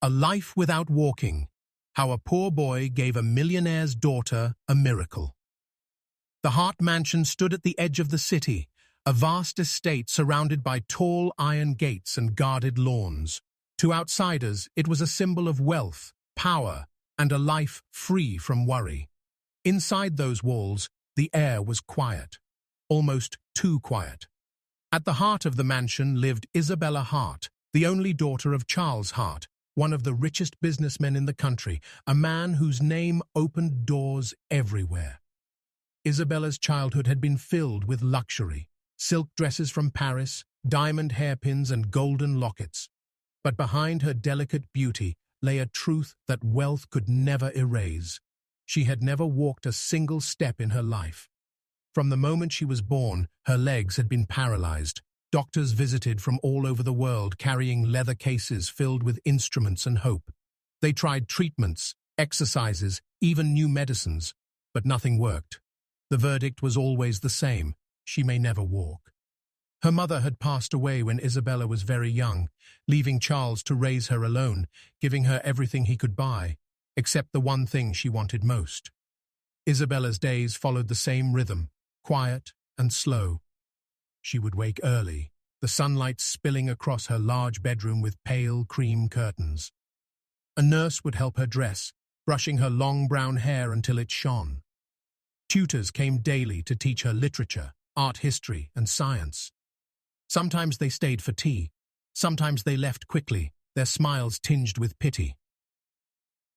A Life Without Walking: How a Poor Boy Gave a Millionaire's Daughter a Miracle. The Hart Mansion stood at the edge of the city, a vast estate surrounded by tall iron gates and guarded lawns. To outsiders, it was a symbol of wealth, power, and a life free from worry. Inside those walls, the air was quiet, almost too quiet. At the heart of the mansion lived Isabella Hart, the only daughter of Charles Hart, one of the richest businessmen in the country, a man whose name opened doors everywhere. Isabella's childhood had been filled with luxury: silk dresses from Paris, diamond hairpins and golden lockets. But behind her delicate beauty lay a truth that wealth could never erase. She had never walked a single step in her life. From the moment she was born, her legs had been paralyzed. Doctors visited from all over the world carrying leather cases filled with instruments and hope. They tried treatments, exercises, even new medicines, but nothing worked. The verdict was always the same: she may never walk. Her mother had passed away when Isabella was very young, leaving Charles to raise her alone, giving her everything he could buy, except the one thing she wanted most. Isabella's days followed the same rhythm, quiet and slow. She would wake early, the sunlight spilling across her large bedroom with pale cream curtains. A nurse would help her dress, brushing her long brown hair until it shone. Tutors came daily to teach her literature, art history, and science. Sometimes they stayed for tea, sometimes they left quickly, their smiles tinged with pity.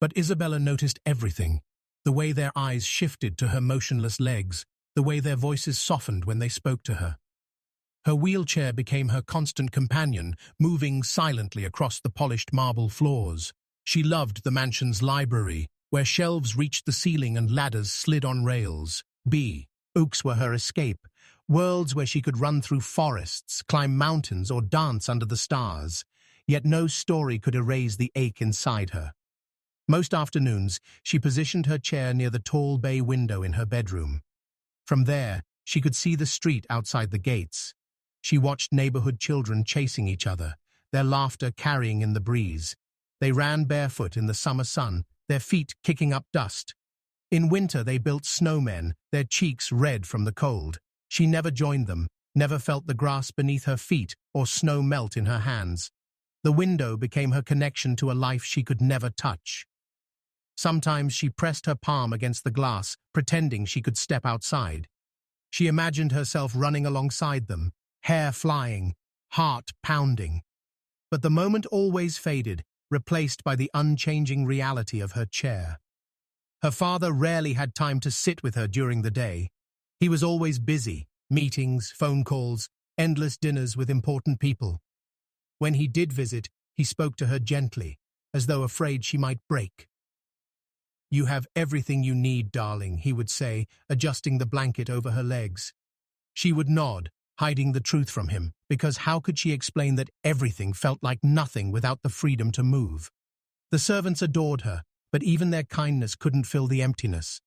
But Isabella noticed everything: the way their eyes shifted to her motionless legs, the way their voices softened when they spoke to her. Her wheelchair became her constant companion, moving silently across the polished marble floors. She loved the mansion's library, where shelves reached the ceiling and ladders slid on rails. Books were her escape, worlds where she could run through forests, climb mountains, or dance under the stars. Yet no story could erase the ache inside her. Most afternoons, she positioned her chair near the tall bay window in her bedroom. From there, she could see the street outside the gates. She watched neighborhood children chasing each other, their laughter carrying in the breeze. They ran barefoot in the summer sun, their feet kicking up dust. In winter they built snowmen, their cheeks red from the cold. She never joined them, never felt the grass beneath her feet or snow melt in her hands. The window became her connection to a life she could never touch. Sometimes she pressed her palm against the glass, pretending she could step outside. She imagined herself running alongside them, hair flying, heart pounding. But the moment always faded, replaced by the unchanging reality of her chair. Her father rarely had time to sit with her during the day. He was always busy: meetings, phone calls, endless dinners with important people. When he did visit, he spoke to her gently, as though afraid she might break. "You have everything you need, darling," he would say, adjusting the blanket over her legs. She would nod, hiding the truth from him, because how could she explain that everything felt like nothing without the freedom to move? The servants adored her, but even their kindness couldn't fill the emptiness.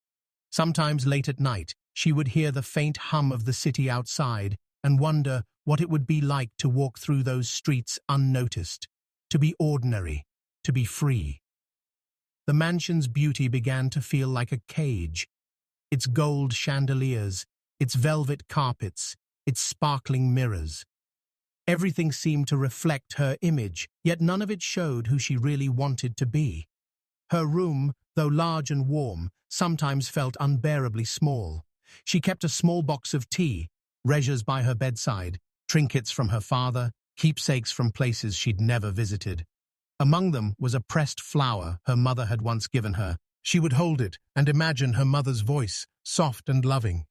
Sometimes late at night, she would hear the faint hum of the city outside and wonder what it would be like to walk through those streets unnoticed, to be ordinary, to be free. The mansion's beauty began to feel like a cage. Its gold chandeliers, its velvet carpets, its sparkling mirrors. Everything seemed to reflect her image, yet none of it showed who she really wanted to be. Her room, though large and warm, sometimes felt unbearably small. She kept a small box of tea, treasures by her bedside, trinkets from her father, keepsakes from places she'd never visited. Among them was a pressed flower her mother had once given her. She would hold it and imagine her mother's voice, soft and loving.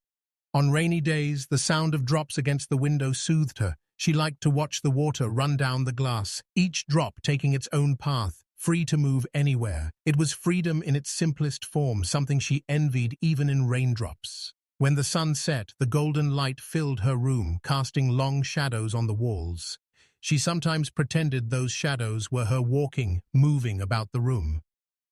On rainy days, the sound of drops against the window soothed her. She liked to watch the water run down the glass, each drop taking its own path, free to move anywhere. It was freedom in its simplest form, something she envied even in raindrops. When the sun set, the golden light filled her room, casting long shadows on the walls. She sometimes pretended those shadows were her walking, moving about the room.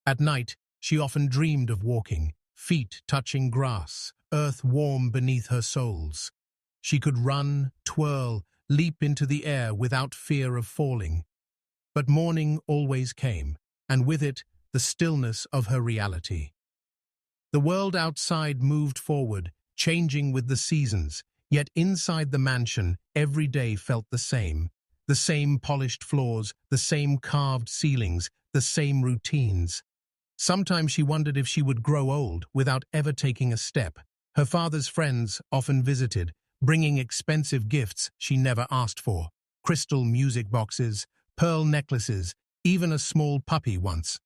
At night, she often dreamed of walking, feet touching grass, earth warm beneath her soles. She could run, twirl, leap into the air without fear of falling. But morning always came. and with it, the stillness of her reality. The world outside moved forward, changing with the seasons, yet inside the mansion, every day felt the same. The same polished floors, the same carved ceilings, the same routines. Sometimes she wondered if she would grow old without ever taking a step. Her father's friends often visited, bringing expensive gifts she never asked for. Crystal music boxes, pearl necklaces, even a small puppy once.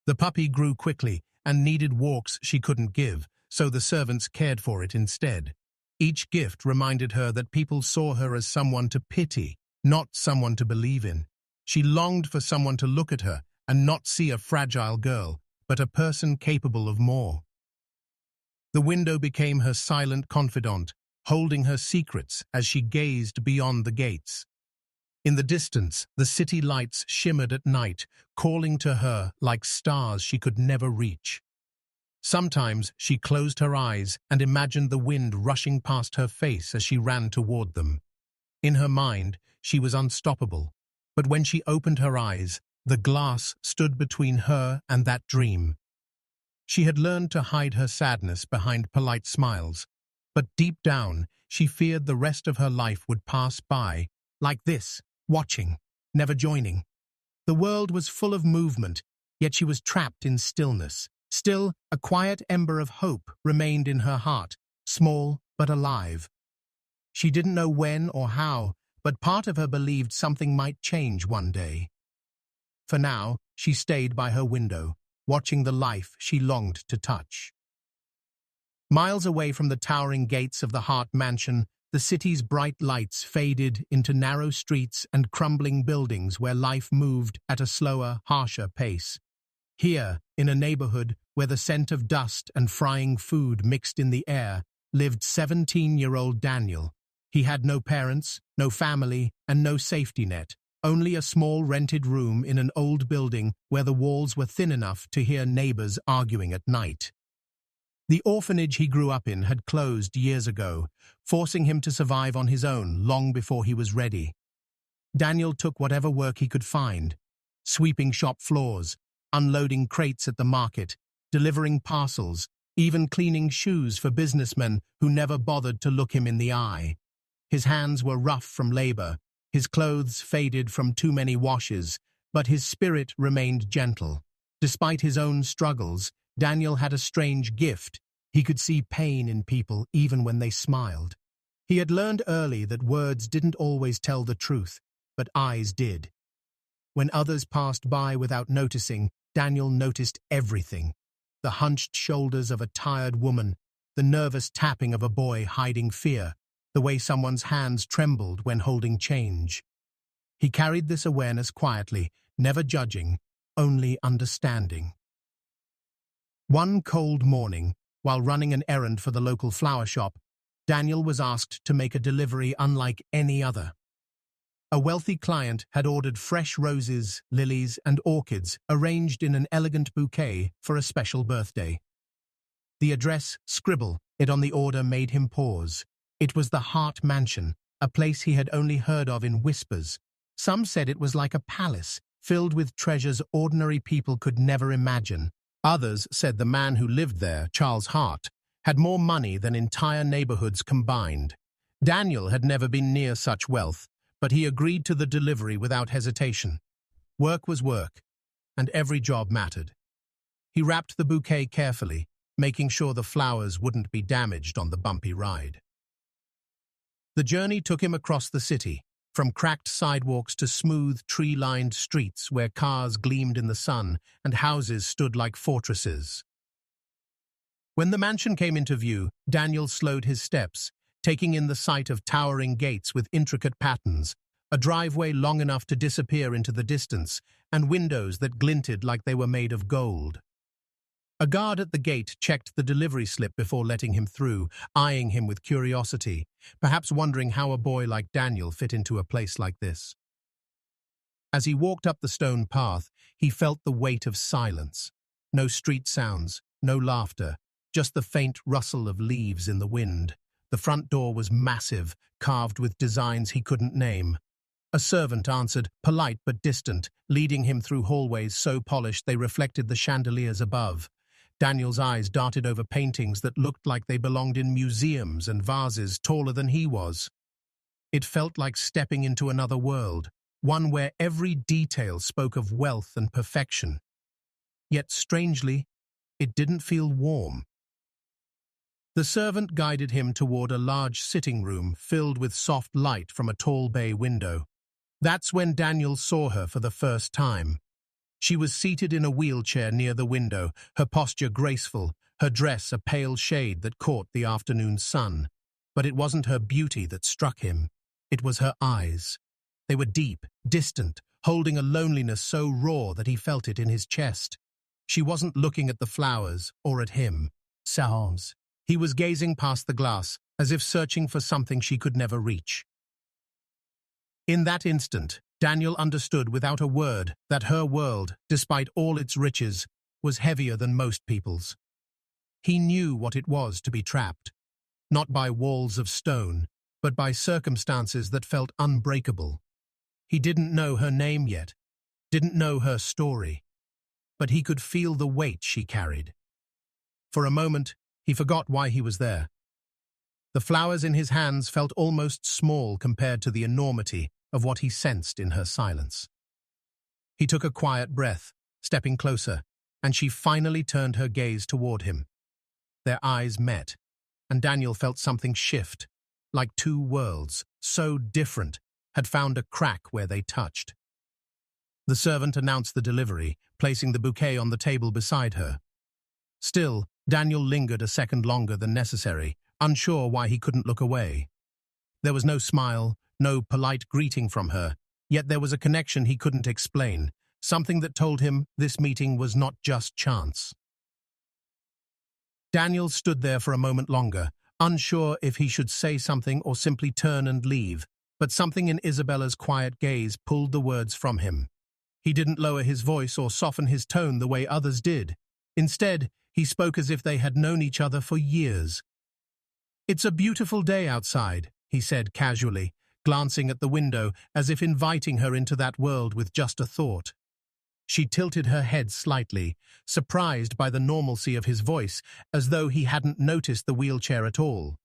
The puppy grew quickly and needed walks she couldn't give, so the servants cared for it instead. Each gift reminded her that people saw her as someone to pity, not someone to believe in. She longed for someone to look at her and not see a fragile girl, but a person capable of more. The window became her silent confidant, holding her secrets as she gazed beyond the gates. In the distance, the city lights shimmered at night, calling to her like stars she could never reach. Sometimes she closed her eyes and imagined the wind rushing past her face as she ran toward them. In her mind, she was unstoppable, but when she opened her eyes, the glass stood between her and that dream. She had learned to hide her sadness behind polite smiles, but deep down, she feared the rest of her life would pass by, like this, watching, never joining. The world was full of movement, yet she was trapped in stillness. Still, a quiet ember of hope remained in her heart, small but alive. She didn't know when or how, but part of her believed something might change one day. For now, she stayed by her window, watching the life she longed to touch. Miles away from the towering gates of the Hart Mansion, the city's bright lights faded into narrow streets and crumbling buildings where life moved at a slower, harsher pace. Here, in a neighborhood where the scent of dust and frying food mixed in the air, lived 17-year-old Daniel. He had no parents, no family, and no safety net, only a small rented room in an old building where the walls were thin enough to hear neighbors arguing at night. The orphanage he grew up in had closed years ago, forcing him to survive on his own long before he was ready. Daniel took whatever work he could find, sweeping shop floors, unloading crates at the market, delivering parcels, even cleaning shoes for businessmen who never bothered to look him in the eye. His hands were rough from labor, his clothes faded from too many washes, but his spirit remained gentle. Despite his own struggles, Daniel had a strange gift. He could see pain in people even when they smiled. He had learned early that words didn't always tell the truth, but eyes did. When others passed by without noticing, Daniel noticed everything. The hunched shoulders of a tired woman, the nervous tapping of a boy hiding fear, the way someone's hands trembled when holding change. He carried this awareness quietly, never judging, only understanding. One cold morning, while running an errand for the local flower shop, Daniel was asked to make a delivery unlike any other. A wealthy client had ordered fresh roses, lilies, and orchids arranged in an elegant bouquet for a special birthday. The address, scribble, it on the order made him pause. It was the Hart Mansion, a place he had only heard of in whispers. Some said it was like a palace, filled with treasures ordinary people could never imagine. Others said the man who lived there, Charles Hart, had more money than entire neighborhoods combined. Daniel had never been near such wealth, but he agreed to the delivery without hesitation. Work was work, and every job mattered. He wrapped the bouquet carefully, making sure the flowers wouldn't be damaged on the bumpy ride. The journey took him across the city, from cracked sidewalks to smooth, tree-lined streets where cars gleamed in the sun and houses stood like fortresses. When the mansion came into view, Daniel slowed his steps, taking in the sight of towering gates with intricate patterns, a driveway long enough to disappear into the distance, and windows that glinted like they were made of gold. A guard at the gate checked the delivery slip before letting him through, eyeing him with curiosity, perhaps wondering how a boy like Daniel fit into a place like this. As he walked up the stone path, he felt the weight of silence. No street sounds, no laughter, just the faint rustle of leaves in the wind. The front door was massive, carved with designs he couldn't name. A servant answered, polite but distant, leading him through hallways so polished they reflected the chandeliers above. Daniel's eyes darted over paintings that looked like they belonged in museums and vases taller than he was. It felt like stepping into another world, one where every detail spoke of wealth and perfection. Yet, strangely, it didn't feel warm. The servant guided him toward a large sitting room filled with soft light from a tall bay window. That's when Daniel saw her for the first time. She was seated in a wheelchair near the window, her posture graceful, her dress a pale shade that caught the afternoon sun. But it wasn't her beauty that struck him. It was her eyes. They were deep, distant, holding a loneliness so raw that he felt it in his chest. She wasn't looking at the flowers or at him. Sans. He was gazing past the glass, as if searching for something she could never reach. In that instant, Daniel understood without a word that her world, despite all its riches, was heavier than most people's. He knew what it was to be trapped, not by walls of stone, but by circumstances that felt unbreakable. He didn't know her name yet, didn't know her story, but he could feel the weight she carried. For a moment, he forgot why he was there. The flowers in his hands felt almost small compared to the enormity of what he sensed in her silence. He took a quiet breath, stepping closer, and she finally turned her gaze toward him. Their eyes met, and Daniel felt something shift, like two worlds, so different, had found a crack where they touched. The servant announced the delivery, placing the bouquet on the table beside her. Still, Daniel lingered a second longer than necessary, unsure why he couldn't look away. There was no smile, no polite greeting from her, yet there was a connection he couldn't explain, something that told him this meeting was not just chance. Daniel stood there for a moment longer, unsure if he should say something or simply turn and leave, but something in Isabella's quiet gaze pulled the words from him. He didn't lower his voice or soften his tone the way others did. Instead, he spoke as if they had known each other for years. "It's a beautiful day outside," he said casually, glancing at the window as if inviting her into that world with just a thought. She tilted her head slightly, surprised by the normalcy of his voice, as though he hadn't noticed the wheelchair at all.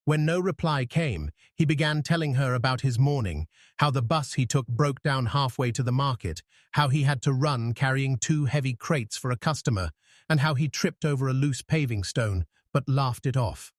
When no reply came, he began telling her about his morning, how the bus he took broke down halfway to the market, how he had to run carrying 2 heavy crates for a customer, and how he tripped over a loose paving stone, but laughed it off.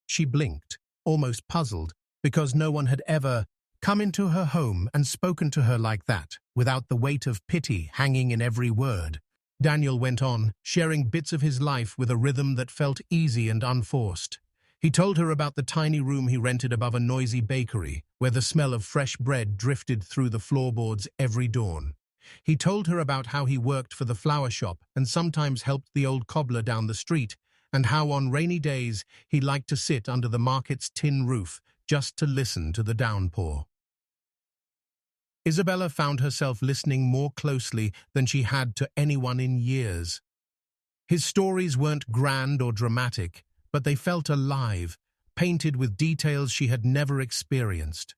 She blinked, almost puzzled, because no one had ever come into her home and spoken to her like that, without the weight of pity hanging in every word. Daniel went on, sharing bits of his life with a rhythm that felt easy and unforced. He told her about the tiny room he rented above a noisy bakery, where the smell of fresh bread drifted through the floorboards every dawn. He told her about how he worked for the flower shop and sometimes helped the old cobbler down the street, and how on rainy days he liked to sit under the market's tin roof just to listen to the downpour. Isabella found herself listening more closely than she had to anyone in years. His stories weren't grand or dramatic, but they felt alive, painted with details she had never experienced.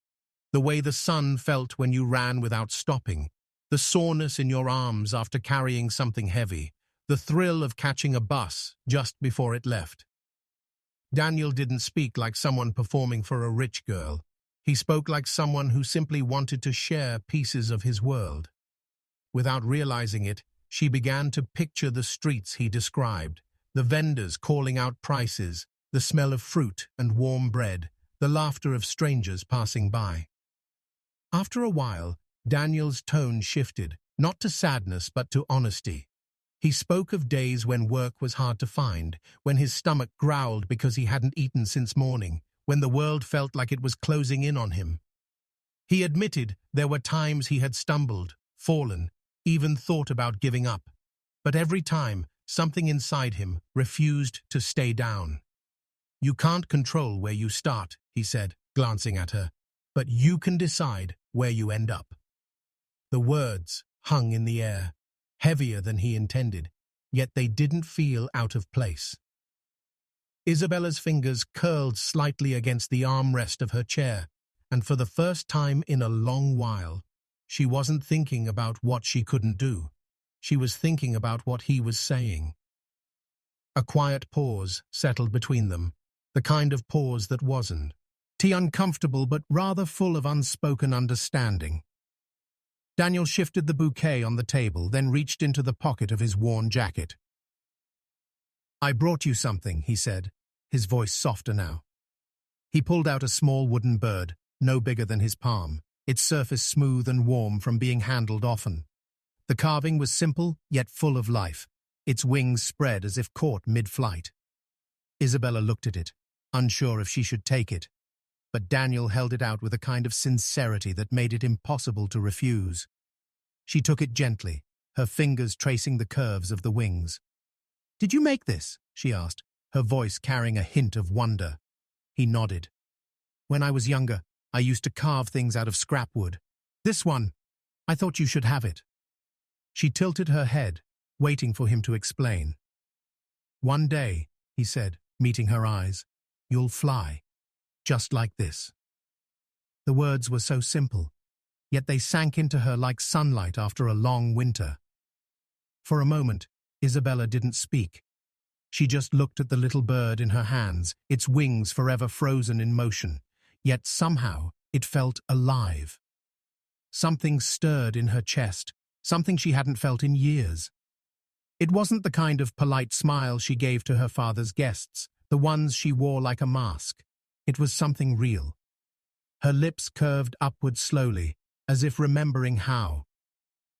The way the sun felt when you ran without stopping, the soreness in your arms after carrying something heavy, the thrill of catching a bus just before it left. Daniel didn't speak like someone performing for a rich girl. He spoke like someone who simply wanted to share pieces of his world. Without realizing it, she began to picture the streets he described, the vendors calling out prices, the smell of fruit and warm bread, the laughter of strangers passing by. After a while, Daniel's tone shifted, not to sadness but to honesty. He spoke of days when work was hard to find, when his stomach growled because he hadn't eaten since morning, when the world felt like it was closing in on him. He admitted there were times he had stumbled, fallen, even thought about giving up. But every time, something inside him refused to stay down. "You can't control where you start," he said, glancing at her, "but you can decide where you end up." The words hung in the air, heavier than he intended, yet they didn't feel out of place. Isabella's fingers curled slightly against the armrest of her chair, And for the first time in a long while, she wasn't thinking about what she couldn't do. She was thinking about what he was saying. A quiet pause settled between them, the kind of pause that wasn't uncomfortable but rather full of unspoken understanding. Daniel shifted the bouquet on the table, then reached into the pocket of his worn jacket. "I brought you something," he said, his voice softer now. He pulled out a small wooden bird, no bigger than his palm, its surface smooth and warm from being handled often. The carving was simple, yet full of life, its wings spread as if caught mid-flight. Isabella looked at it, unsure if she should take it, but Daniel held it out with a kind of sincerity that made it impossible to refuse. She took it gently, her fingers tracing the curves of the wings. "Did you make this?" she asked, her voice carrying a hint of wonder. He nodded. "When I was younger, I used to carve things out of scrap wood. This one, I thought you should have it." She tilted her head, waiting for him to explain. "One day," he said, meeting her eyes, "you'll fly. Just like this." The words were so simple, yet they sank into her like sunlight after a long winter. For a moment, Isabella didn't speak. She just looked at the little bird in her hands, its wings forever frozen in motion, yet somehow it felt alive. Something stirred in her chest, something she hadn't felt in years. It wasn't the kind of polite smile she gave to her father's guests, the ones she wore like a mask. It was something real. Her lips curved upward slowly, as if remembering how.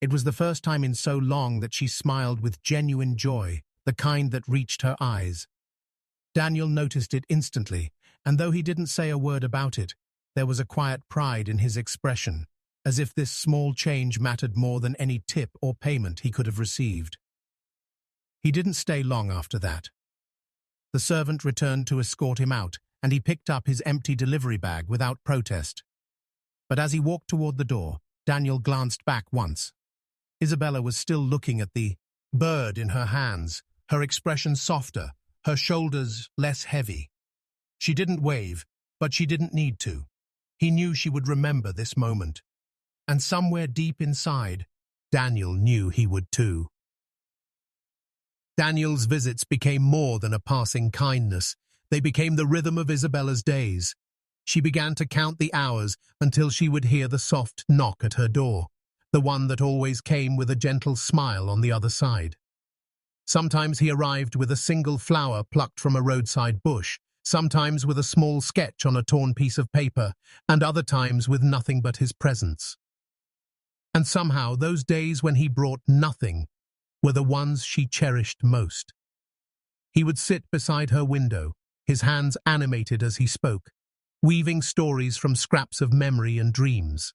It was the first time in so long that she smiled with genuine joy, the kind that reached her eyes. Daniel noticed it instantly, and though he didn't say a word about it, there was a quiet pride in his expression, as if this small change mattered more than any tip or payment he could have received. He didn't stay long after that. The servant returned to escort him out, and he picked up his empty delivery bag without protest. But as he walked toward the door, Daniel glanced back once. Isabella was still looking at the bird in her hands, her expression softer, her shoulders less heavy. She didn't wave, but she didn't need to. He knew she would remember this moment. And somewhere deep inside, Daniel knew he would too. Daniel's visits became more than a passing kindness. They became the rhythm of Isabella's days. She began to count the hours until she would hear the soft knock at her door, the one that always came with a gentle smile on the other side. Sometimes he arrived with a single flower plucked from a roadside bush, sometimes with a small sketch on a torn piece of paper, and other times with nothing but his presence. And somehow those days when he brought nothing were the ones she cherished most. He would sit beside her window, his hands animated as he spoke, weaving stories from scraps of memory and dreams.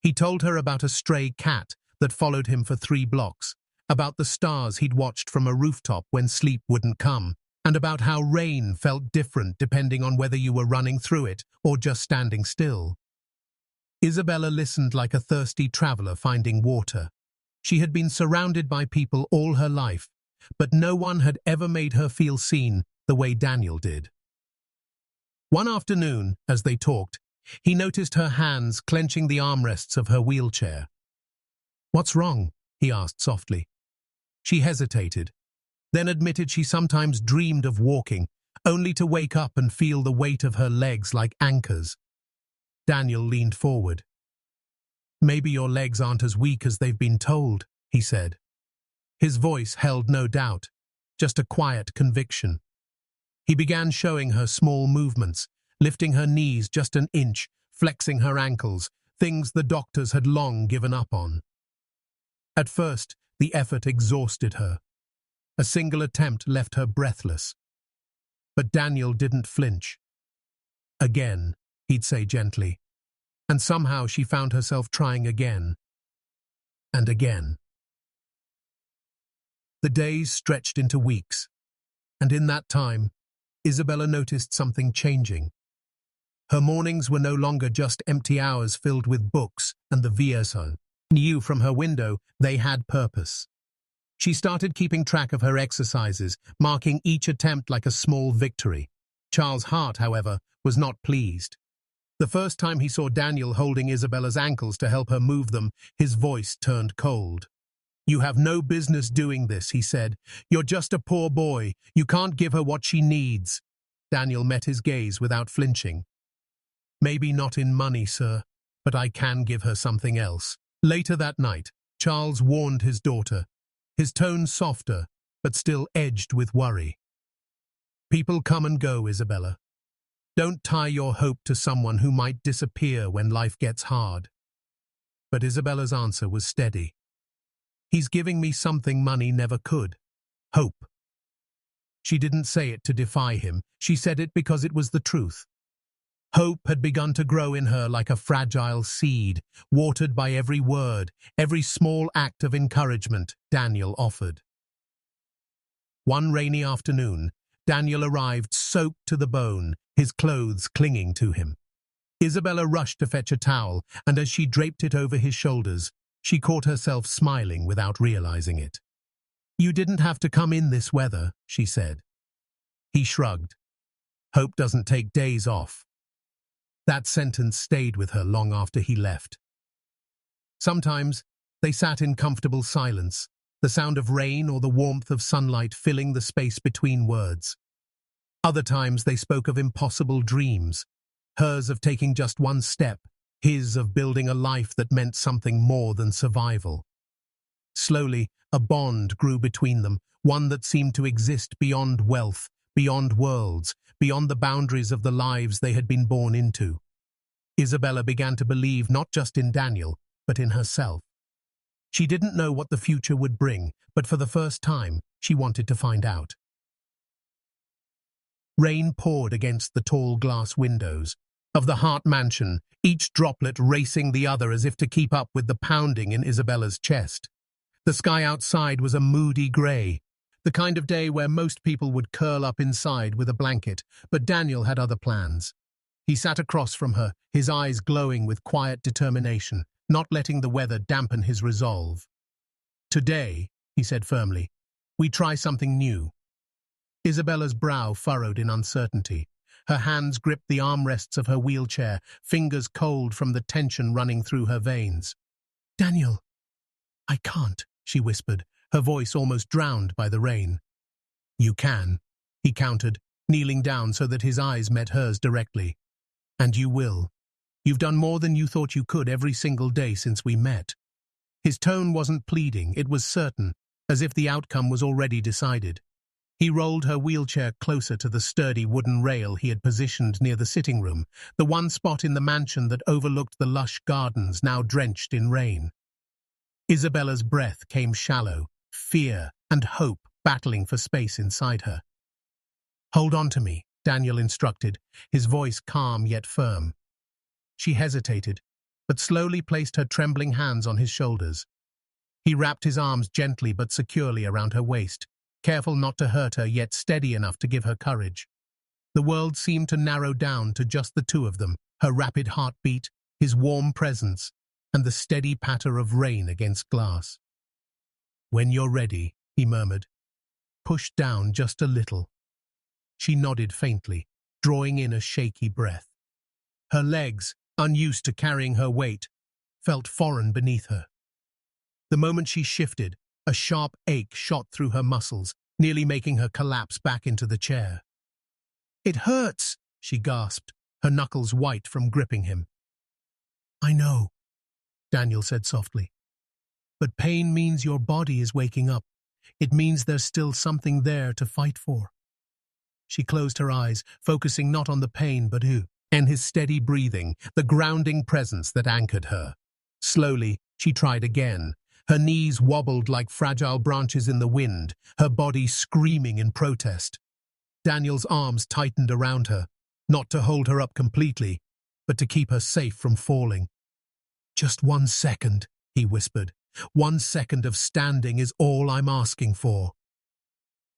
He told her about a stray cat that followed him for 3 blocks, about the stars he'd watched from a rooftop when sleep wouldn't come, and about how rain felt different depending on whether you were running through it or just standing still. Isabella listened like a thirsty traveler finding water. She had been surrounded by people all her life, but no one had ever made her feel seen the way Daniel did. One afternoon, as they talked, he noticed her hands clenching the armrests of her wheelchair. "What's wrong?" he asked softly. She hesitated, then admitted she sometimes dreamed of walking, only to wake up and feel the weight of her legs like anchors. Daniel leaned forward. "Maybe your legs aren't as weak as they've been told," he said. His voice held no doubt, just a quiet conviction. He began showing her small movements, lifting her knees just an inch, flexing her ankles, things the doctors had long given up on. At first, the effort exhausted her. A single attempt left her breathless. But Daniel didn't flinch. "Again," he'd say gently, and somehow she found herself trying again. And again. The days stretched into weeks, and in that time, Isabella noticed something changing. Her mornings were no longer just empty hours filled with books and the VSO. Knew from her window they had purpose. She started keeping track of her exercises, marking each attempt like a small victory. Charles' heart, however, was not pleased. The first time he saw Daniel holding Isabella's ankles to help her move them, his voice turned cold. "You have no business doing this," he said. "You're just a poor boy. You can't give her what she needs." Daniel met his gaze without flinching. "Maybe not in money, sir, but I can give her something else." Later that night, Charles warned his daughter, his tone softer, but still edged with worry. "People come and go, Isabella. Don't tie your hope to someone who might disappear when life gets hard." But Isabella's answer was steady. "He's giving me something money never could. Hope." She didn't say it to defy him. She said it because it was the truth. Hope had begun to grow in her like a fragile seed, watered by every word, every small act of encouragement Daniel offered. One rainy afternoon, Daniel arrived soaked to the bone, his clothes clinging to him. Isabella rushed to fetch a towel, and as she draped it over his shoulders, she caught herself smiling without realizing it. "You didn't have to come in this weather," she said. He shrugged. "Hope doesn't take days off." That sentence stayed with her long after he left. Sometimes they sat in comfortable silence, the sound of rain or the warmth of sunlight filling the space between words. Other times they spoke of impossible dreams, hers of taking just one step, his of building a life that meant something more than survival. Slowly, a bond grew between them, one that seemed to exist beyond wealth, beyond worlds, beyond the boundaries of the lives they had been born into. Isabella began to believe not just in Daniel, but in herself. She didn't know what the future would bring, but for the first time, she wanted to find out. Rain poured against the tall glass windows of the Hart mansion, each droplet racing the other as if to keep up with the pounding in Isabella's chest. The sky outside was a moody grey, the kind of day where most people would curl up inside with a blanket, but Daniel had other plans. He sat across from her, his eyes glowing with quiet determination, not letting the weather dampen his resolve. "Today," he said firmly, "we try something new." Isabella's brow furrowed in uncertainty. Her hands gripped the armrests of her wheelchair, fingers cold from the tension running through her veins. "Daniel, I can't," she whispered, her voice almost drowned by the rain. "You can," he countered, kneeling down so that his eyes met hers directly. "And you will. You've done more than you thought you could every single day since we met." His tone wasn't pleading, it was certain, as if the outcome was already decided. He rolled her wheelchair closer to the sturdy wooden rail he had positioned near the sitting room, the one spot in the mansion that overlooked the lush gardens now drenched in rain. Isabella's breath came shallow, fear and hope battling for space inside her. "Hold on to me," Daniel instructed, his voice calm yet firm. She hesitated, but slowly placed her trembling hands on his shoulders. He wrapped his arms gently but securely around her waist, careful not to hurt her yet steady enough to give her courage. The world seemed to narrow down to just the two of them, her rapid heartbeat, his warm presence, and the steady patter of rain against glass. "When you're ready," he murmured. "Push down just a little." She nodded faintly, drawing in a shaky breath. Her legs, unused to carrying her weight, felt foreign beneath her. The moment she shifted, a sharp ache shot through her muscles, nearly making her collapse back into the chair. "It hurts," she gasped, her knuckles white from gripping him. "I know," Daniel said softly. "But pain means your body is waking up. It means there's still something there to fight for." She closed her eyes, focusing not on the pain but and his steady breathing, the grounding presence that anchored her. Slowly, she tried again. Her knees wobbled like fragile branches in the wind, her body screaming in protest. Daniel's arms tightened around her, not to hold her up completely, but to keep her safe from falling. "Just 1 second," he whispered. "1 second of standing is all I'm asking for."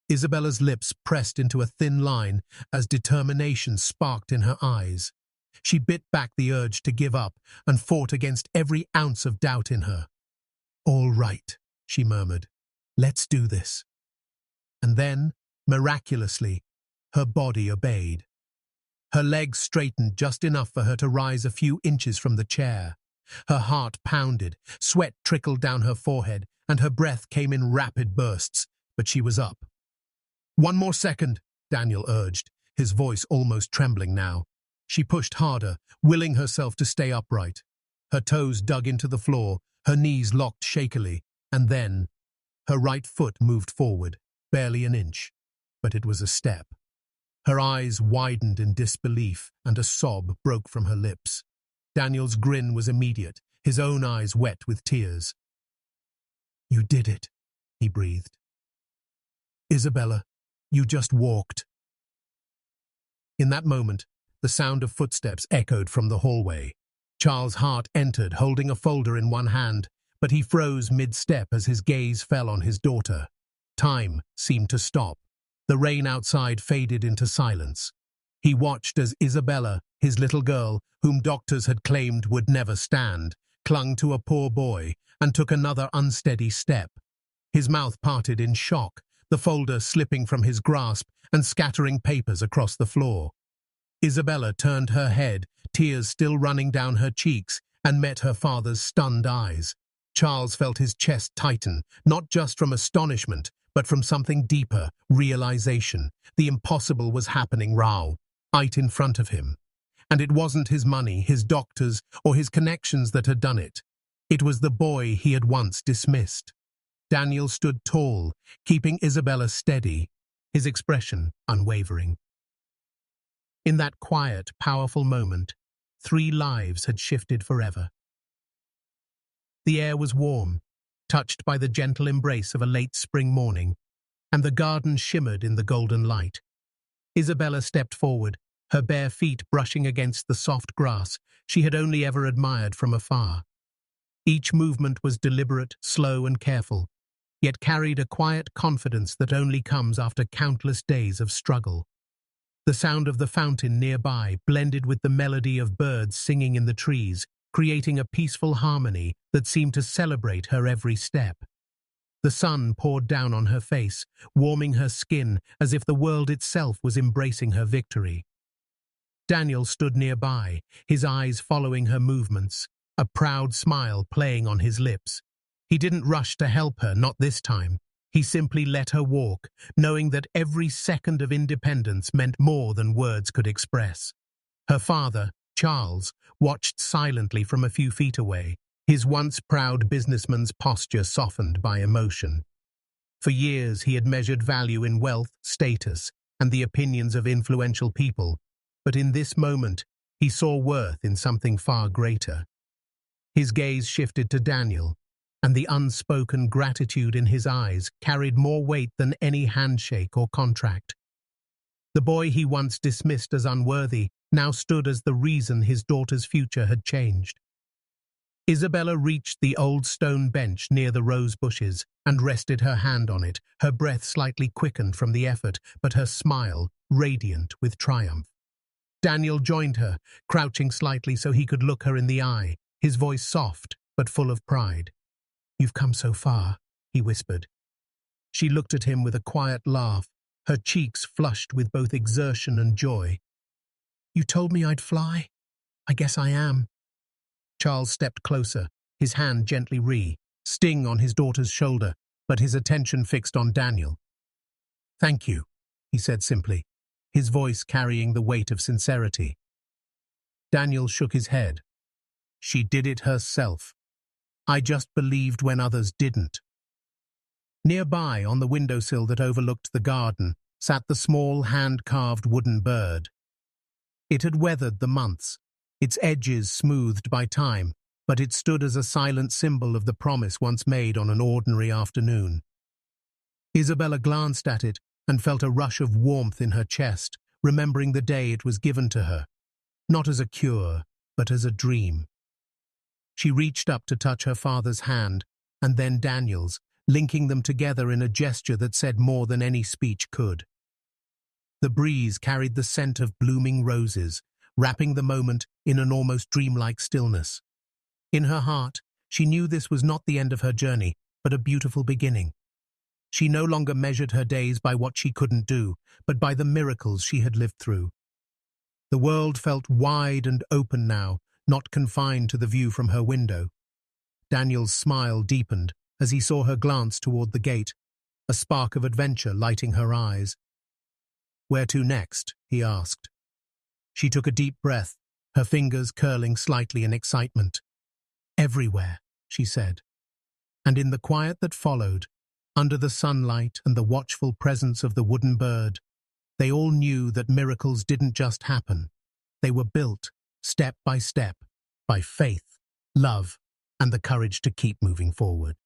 Isabella's lips pressed into a thin line as determination sparked in her eyes. She bit back the urge to give up and fought against every ounce of doubt in her. "All right," she murmured. "Let's do this." And then, miraculously, her body obeyed. Her legs straightened just enough for her to rise a few inches from the chair. Her heart pounded, sweat trickled down her forehead, and her breath came in rapid bursts, but she was up. "One more second," Daniel urged, his voice almost trembling now. She pushed harder, willing herself to stay upright. Her toes dug into the floor, her knees locked shakily, and then her right foot moved forward, barely an inch, but it was a step. Her eyes widened in disbelief, and a sob broke from her lips. Daniel's grin was immediate, his own eyes wet with tears. "You did it," he breathed. "Isabella, you just walked." In that moment, the sound of footsteps echoed from the hallway. Charles Hart entered, holding a folder in one hand, but he froze mid-step as his gaze fell on his daughter. Time seemed to stop. The rain outside faded into silence. He watched as Isabella, his little girl, whom doctors had claimed would never stand, clung to a poor boy and took another unsteady step. His mouth parted in shock, the folder slipping from his grasp and scattering papers across the floor. Isabella turned her head, tears still running down her cheeks, and met her father's stunned eyes. Charles felt his chest tighten, not just from astonishment, but from something deeper, realization. The impossible was happening right in front of him. And it wasn't his money, his doctors, or his connections that had done it. It was the boy he had once dismissed. Daniel stood tall, keeping Isabella steady, his expression unwavering. In that quiet, powerful moment, 3 lives had shifted forever. The air was warm, touched by the gentle embrace of a late spring morning, and the garden shimmered in the golden light. Isabella stepped forward, her bare feet brushing against the soft grass she had only ever admired from afar. Each movement was deliberate, slow, and careful, yet carried a quiet confidence that only comes after countless days of struggle. The sound of the fountain nearby blended with the melody of birds singing in the trees, creating a peaceful harmony that seemed to celebrate her every step. The sun poured down on her face, warming her skin as if the world itself was embracing her victory. Daniel stood nearby, his eyes following her movements, a proud smile playing on his lips. He didn't rush to help her, not this time. He simply let her walk, knowing that every second of independence meant more than words could express. Her father, Charles, watched silently from a few feet away, his once proud businessman's posture softened by emotion. For years he had measured value in wealth, status, and the opinions of influential people, but in this moment he saw worth in something far greater. His gaze shifted to Daniel, and the unspoken gratitude in his eyes carried more weight than any handshake or contract. The boy he once dismissed as unworthy now stood as the reason his daughter's future had changed. Isabella reached the old stone bench near the rose bushes and rested her hand on it, her breath slightly quickened from the effort, but her smile radiant with triumph. Daniel joined her, crouching slightly so he could look her in the eye, his voice soft but full of pride. "You've come so far," he whispered. She looked at him with a quiet laugh, her cheeks flushed with both exertion and joy. "You told me I'd fly? I guess I am." Charles stepped closer, his hand gently sting on his daughter's shoulder, but his attention fixed on Daniel. "Thank you," he said simply, his voice carrying the weight of sincerity. Daniel shook his head. "She did it herself. I just believed when others didn't." Nearby, on the windowsill that overlooked the garden, sat the small hand-carved wooden bird. It had weathered the months, its edges smoothed by time, but it stood as a silent symbol of the promise once made on an ordinary afternoon. Isabella glanced at it and felt a rush of warmth in her chest, remembering the day it was given to her, not as a cure, but as a dream. She reached up to touch her father's hand, and then Daniel's, linking them together in a gesture that said more than any speech could. The breeze carried the scent of blooming roses, wrapping the moment in an almost dreamlike stillness. In her heart, she knew this was not the end of her journey, but a beautiful beginning. She no longer measured her days by what she couldn't do, but by the miracles she had lived through. The world felt wide and open now, not confined to the view from her window. Daniel's smile deepened as he saw her glance toward the gate, a spark of adventure lighting her eyes. "Where to next?" he asked. She took a deep breath, her fingers curling slightly in excitement. "Everywhere," she said. And in the quiet that followed, under the sunlight and the watchful presence of the wooden bird, they all knew that miracles didn't just happen. They were built, step, by faith, love, and the courage to keep moving forward.